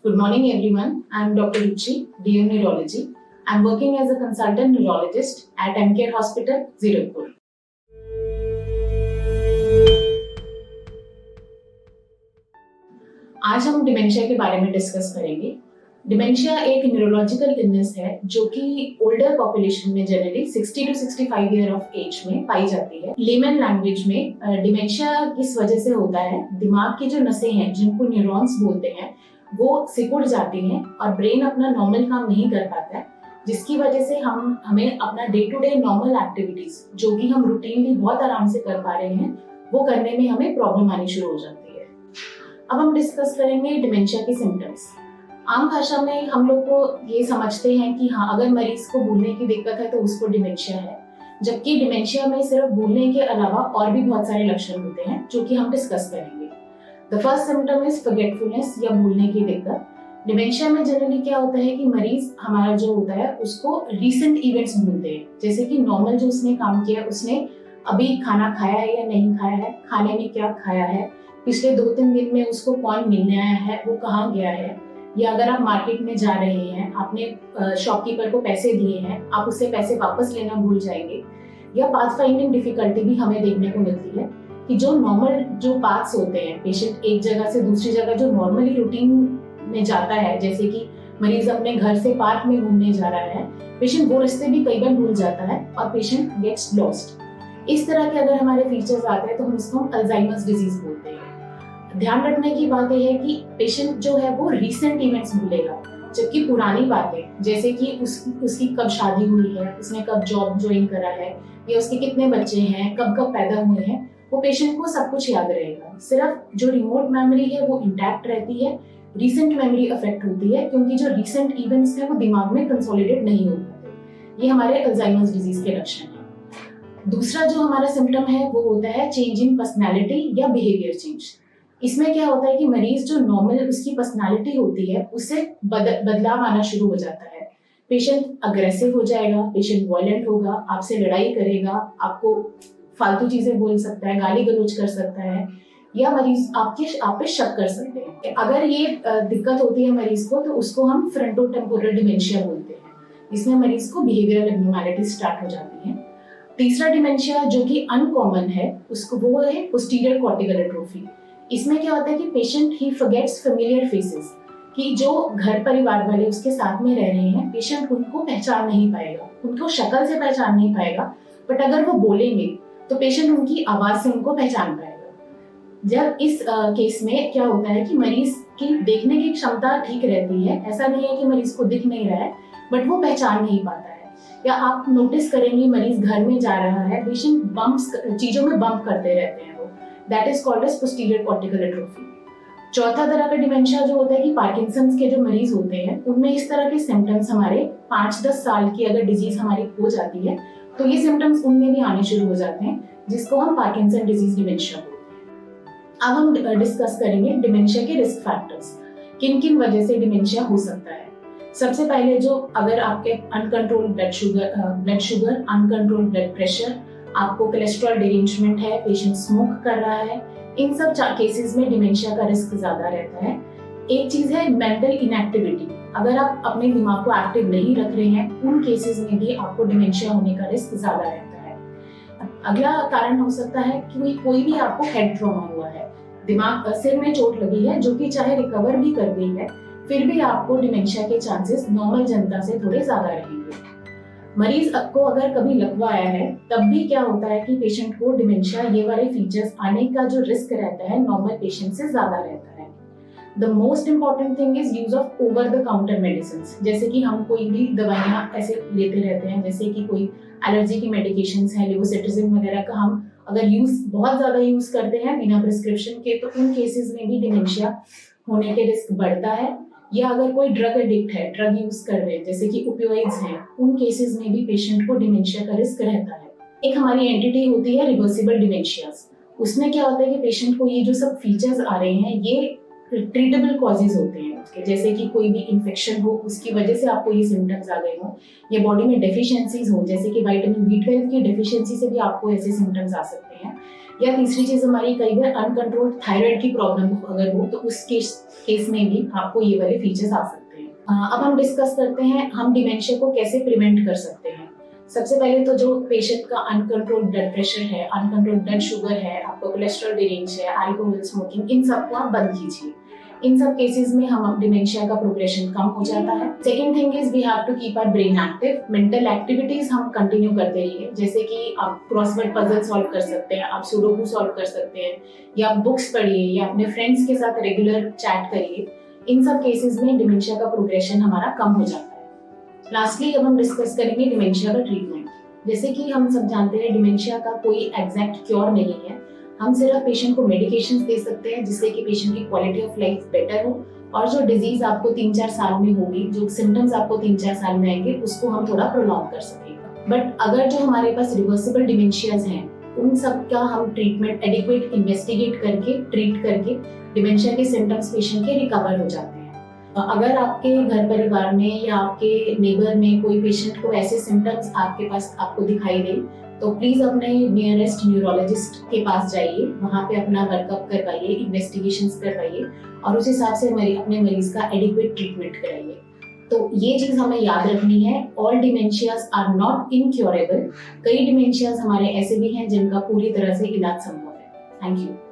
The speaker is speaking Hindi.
Good morning, everyone. I am Dr. Ruchi, DO Neurology. I am working as a consultant neurologist at MCare Hospital, Zirakpur. आज हम डिमेंशिया के बारे में डिस्कस करेंगे। डिमेंशिया एक न्यूरोलॉजिकल इलनेस है जो कि ओल्डर पॉपुलेशन में generally 60 to 65 year of age में पाई जाती है। लेमन लैंग्वेज में डिमेंशिया किस वजह से होता है, दिमाग की जो नसें हैं जिनको न्यूरॉन्स बोलते हैं वो सिकुड़ जाती हैं और ब्रेन अपना नॉर्मल काम नहीं कर पाता है, जिसकी वजह से हमें अपना day to day normal activities जो कि हम रूटीनली बहुत आराम से कर पा रहे हैं वो करने में हमें प्रॉब्लम आनी शुरू हो जाती है। अब हम डिस्कस करेंगे डिमेंशिया के सिम्टम्स। आम भाषा में हम लोग को ये समझते हैं कि हाँ, अगर मरीज को भूलने की दिक्कत है तो उसको डिमेंशिया है, जबकि डिमेंशिया में सिर्फ भूलने के अलावा और भी बहुत सारे लक्षण होते हैं जो कि हम डिस्कस करेंगे। The first symptom is forgetfulness या भूलने की दिक्कत। डिमेंशिया में जनरली क्या होता है कि मरीज हमारा जो होता है उसको रीसेंट इवेंट्स भूलते हैं, जैसे कि नॉर्मल जो उसने काम किया, उसने अभी खाना खाया है या नहीं खाया है, खाने में क्या खाया है, पिछले 2-3 दिन में उसको कौन मिलने आया है, वो कहाँ गया है, या अगर आप मार्केट में जा रहे हैं, आपने शॉपकीपर को पैसे दिए हैं, आप उससे पैसे वापस लेना भूल जाएंगे। या पाथ फाइंडिंग डिफिकल्टी भी हमें देखने को मिलती है कि जो नॉर्मल जो पाथ्स होते हैं, पेशेंट एक जगह से दूसरी जगह जो नॉर्मली रूटीन में जाता है, जैसे कि मरीज अपने घर से पार्क में घूमने जा रहा है, पेशेंट वो रास्ते भी कई बार भूल जाता है और पेशेंट गेट्स लॉस्ट। इस तरह के अगर हमारे फीचर्स आते हैं तो हम इसको अल्जाइमर्स डिजीज बोलते हैं। ध्यान रखने की बात यह है कि पेशेंट जो है वो रीसेंट इवेंट्स भूलेगा, जबकि पुरानी बातें जैसे कि उसकी कब शादी हुई है, उसने कब जॉब ज्वाइन करा है, या उसके कितने बच्चे हैं, कब कब पैदा हुए हैं, वो पेशेंट को सब कुछ याद रहेगा। सिर्फ जो रिमोट मेमोरी है वो इंटैक्ट रहती है, रीसेंट मेमोरी अफेक्ट होती है क्योंकि जो रीसेंट इवेंट्स हैं वो दिमाग में कंसोलिडेट नहीं हो पाते। ये हमारे अल्जाइमर्स डिजीज के लक्षण हैं। दूसरा जो हमारा सिम्टम है वो होता है चेंज इन पर्सनैलिटी या बिहेवियर चेंज। इसमें क्या होता है कि मरीज जो नॉर्मल उसकी पर्सनालिटी होती है उससे बदलाव आना शुरू हो जाता है। पेशेंट अग्रेसिव हो जाएगा, पेशेंट वायलेंट होगा, आपसे लड़ाई करेगा, आपको फालतू चीजें बोल सकता है, गाली गलौज कर सकता है, या मरीज आप पे शक कर सकते हैं। अगर ये दिक्कत होती है मरीज को तो उसको हम फ्रंटोटेम्पोरल डिमेंशिया बोलते हैं, जिसमें मरीज को बिहेवियरल एब्नॉर्मैलिटी स्टार्ट हो जाती है। तीसरा डिमेंशिया जो कि अनकॉमन है उसको वो है पोस्टीरियर कॉर्टिकल एट्रोफी। इसमें क्या होता है कि पेशेंट ही फॉरगेट्स फेमिलियर फेसेस, कि जो घर परिवार वाले उसके साथ में रह रहे हैं पेशेंट उनको पहचान नहीं पाएगा, उनको शक्ल से पहचान नहीं पाएगा, बट अगर वो बोलेंगे तो पेशेंट उनकी आवाज से उनको पहचान पाएगा। जब इस केस में क्या होता है कि मरीज की देखने की क्षमता ठीक रहती है, ऐसा नहीं है कि मरीज को दिख नहीं रहा है, बट वो पहचान नहीं पाता है। या आप नोटिस करेंगे मरीज घर में जा रहा है, पेशेंट बम्प्स चीजों में बम्प करते रहते हैं, वो that is called as posterior cortical atrophy. चौथा तरह का डिमेंशिया जो होता है कि पार्किंसंस के जो मरीज होते हैं उनमें इस तरह के सिम्टम्स हमारे 5-10 साल की अगर डिजीज हमारी हो जाती है तो ये सिम्टम्स उनमें भी आने शुरू हो जाते हैं, जिसको हम पार्किंसन डिजीज डिमेंशिया बोलते हैं। अब हम डिस्कस करेंगे डिमेंशिया के रिस्क फैक्टर्स, किन किन वजह से डिमेंशिया हो सकता है। सबसे पहले जो अगर आपके uncontrolled blood sugar, uncontrolled blood pressure, आपको कोलेस्ट्रॉल डिरेंजमेंट है, पेशेंट स्मोक कर रहा है, इन सब केसेस में डिमेंशिया का रिस्क ज्यादा रहता है। एक चीज है मेंटल इनएक्टिविटी, अगर आप अपने दिमाग को एक्टिव नहीं रख रहे हैं उन केसेस में भी आपको डिमेंशिया होने का रिस्क ज्यादा रहता है। अगला कारण हो सकता है कि कोई भी आपको हेड ट्रॉमा हुआ है, दिमाग सिर में चोट लगी है जो कि चाहे रिकवर भी कर गई है फिर भी आपको डिमेंशिया के चांसेस नॉर्मल जनता से थोड़े ज्यादा रहेंगे। मरीज को अगर कभी लकवा आया है तब भी क्या होता है कि पेशेंट को डिमेंशिया ये वाले फीचर्स आने का जो रिस्क रहता है नॉर्मल पेशेंट से ज्यादा रहता है। The most important thing is use of over the counter medicine, जैसे कि हम कोई भी दवाइयाँ ऐसे लेते रहते हैं, जैसे कि कोई एलर्जी की मेडिकेशंस हैं, लेवोसिट्राजिन वगैरह का हम अगर बहुत ज्यादा यूज करते हैं बिना प्रिस्क्रिप्शन के तो उन केसेस में भी डिमेंशिया होने के रिस्क बढ़ता है। या अगर कोई ड्रग एडिक्ट है, ड्रग यूज कर रहे हैं जैसे कि ओपियोइड्स हैं, उन केसेस में भी पेशेंट को डिमेंशिया का रिस्क रहता है। एक हमारी एंटिटी होती है रिवर्सिबल डिमेंशियाज, उसमें क्या होता है कि पेशेंट को ये जो सब फीचर्स आ रहे हैं ये ट्रीटेबल कॉजेज होते हैं उसके, जैसे कि कोई भी इन्फेक्शन हो उसकी वजह से आपको ये सिम्टम्स आ गए हो, या बॉडी में डेफिशिएंसीज हो जैसे कि विटामिन B12 की डेफिशिएंसी से भी आपको ऐसे सिम्टम्स आ सकते हैं, या तीसरी चीज हमारी कई बार अनकंट्रोल्ड थायराइड की प्रॉब्लम अगर हो तो उस केस में भी आपको ये वाले फीचर्स आ सकते हैं। अब हम डिस्कस करते हैं हम डिमेंशिया को कैसे प्रिवेंट कर सकते हैं। सबसे पहले तो जो पेशेंट का अनकंट्रोल्ड ब्लड प्रेशर है, अनकंट्रोल्ड ब्लड शुगर है, आपका कोलेस्ट्रॉल डिरेंज है, अल्कोहल, स्मोकिंग, इन सबको आप बंद कीजिए। इन सब केसेस में हम डिमेंशिया का प्रोग्रेशन कम हो जाता है। Second thing is we have to keep our brain active. Mental activities हम कंटिन्यू करते रहिए, जैसे कि आप क्रॉसवर्ड पजल सॉल्व कर सकते हैं, आप सुडोकू सॉल्व कर सकते हैं, या आप बुक्स पढ़िए, या अपने फ्रेंड्स के साथ रेगुलर चैट करिए। इन सब केसेस में डिमेंशिया का प्रोग्रेशन हमारा कम हो जाता है। लास्टली अब हम डिस्कस करेंगे डिमेंशिया का ट्रीटमेंट। जैसे कि हम सब जानते हैं डिमेंशिया का कोई एग्जैक्ट क्योर नहीं है। हम सिर्फ पेशेंट को मेडिकेशंस दे सकते हैं जिससे कि पेशेंट की क्वालिटी ऑफ लाइफ बेटर हो, और जो डिजीज आपको 3-4 साल में होगी, जो सिम्टम्स आपको 3-4 साल में आएंगे, उसको हम थोड़ा प्रोलॉन्ग कर सकेंगे। बट अगर जो हमारे पास रिवर्सिबल डिमेंशियाज हैं उन सब का हम ट्रीटमेंट एडिक्वेट इन्वेस्टिगेट करके ट्रीट करके डिमेंशिया के सिम्टम्स पेशेंट के रिकवर हो जाते हैं। अगर आपके घर परिवार में या आपके नेबर में कोई पेशेंट को ऐसे सिम्टम्स आपके पास आपको दिखाई दे तो प्लीज अपने नियरेस्ट न्यूरोलॉजिस्ट के पास जाइए, वहाँ पे अपना वर्कअप करवाइए, इन्वेस्टिगेशंस करवाइए और उस हिसाब से अपने मरीज का एडिक्वेट ट्रीटमेंट कराइए। तो ये चीज हमें याद रखनी है, all dementias are not incurable. कई डिमेंशियाज हमारे ऐसे भी हैं जिनका पूरी तरह से इलाज संभव है। Thank you.